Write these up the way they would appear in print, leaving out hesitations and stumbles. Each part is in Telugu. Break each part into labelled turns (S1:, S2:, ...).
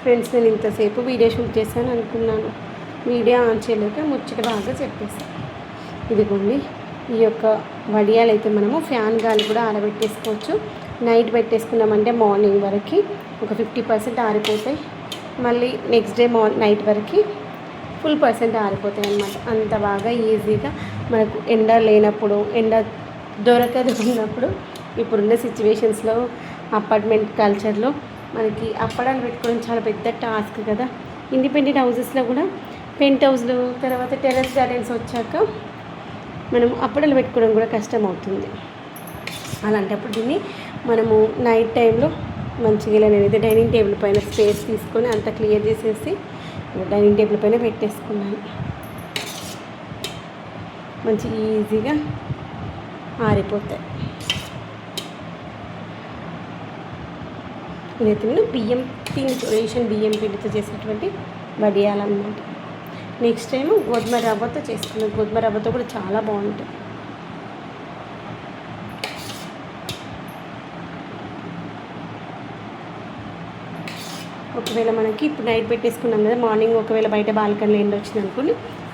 S1: ఫ్రెండ్స్, నేను ఇంతసేపు వీడియో షూట్ చేశాను అనుకున్నాను, వీడియో ఆన్ చేయలేక ముచ్చట బాగా చెప్పేస్తాను. ఇదిగోండి, ఈ యొక్క వడియాలు అయితే మనము ఫ్యాన్ గాలి కూడా ఆరబెట్టేసుకోవచ్చు. నైట్ పెట్టేసుకున్నామంటే మార్నింగ్ వరకు ఒక 50% ఆరిపోతాయి. మళ్ళీ నెక్స్ట్ డే నైట్ వరకు ఫుల్ % ఆరిపోతాయి అన్నమాట. అంత బాగా ఈజీగా మనకు ఎండ లేనప్పుడు, ఎండ దొరకదున్నప్పుడు, ఇప్పుడున్న సిచ్యువేషన్స్లో అపార్ట్మెంట్ కల్చర్లో మనకి అప్పడాలు పెట్టుకోవడం చాలా పెద్ద టాస్క్ కదా. ఇండిపెండెంట్ హౌసెస్లో కూడా పెంట్ హౌస్లు, తర్వాత టెర్రస్ గార్డెన్స్ వచ్చాక మనం అప్పడాలు పెట్టుకోవడం కూడా కష్టం అవుతుంది. అలాంటప్పుడు దీన్ని మనము నైట్ టైంలో మంచిగా ఇలా నేనైతే డైనింగ్ టేబుల్ పైన స్పేస్ తీసుకొని అంతా క్లియర్ చేసేసి డైనింగ్ టేబుల్ పైన పెట్టేసుకున్నాను. మంచి ఈజీగా ఆరిపోతాయి. ఇదైతే నేను బియ్యం పిండి, రేషన్ బియ్యం పిండితో చేసినటువంటి వడియాలన్నమాట. నెక్స్ట్ టైం గోధుమ రవ్వతో చేసుకున్నాను. గోధుమ రవ్వతో కూడా చాలా బాగుంటుంది. ఒకవేళ మనకి ఇప్పుడు నైట్ పెట్టేసుకున్నాం కదా, మార్నింగ్ ఒకవేళ బయట బాల్కనీలో ఎండ వచ్చింది అనుకుని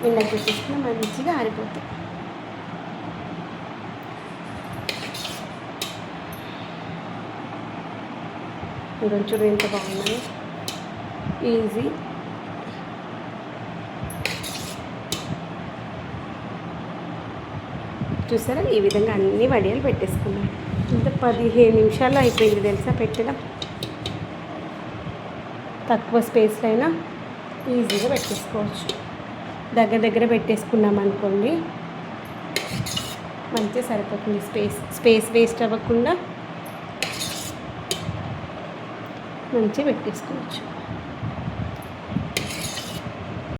S1: ఎండకు పెట్టేసుకున్నా మంచిగా ఆరిపోతాయి. ఇంకొంచెం చూడు ఎంత బాగున్నాయి, ఈజీ. చూసారా, ఈ విధంగా అన్ని వడియాలు పెట్టేసుకున్నాను. ఇంత 15 నిమిషాల్లో అయిపోయింది తెలుసా పెట్టడం. తక్కువ స్పేస్లో అయినా ఈజీగా పెట్టేసుకోవచ్చు. దగ్గర పెట్టేసుకున్నాం అనుకోండి, మంచిగా సరిపోతుంది. స్పేస్ వేస్ట్ అవ్వకుండా మంచిగా పెట్టేసుకోవచ్చు.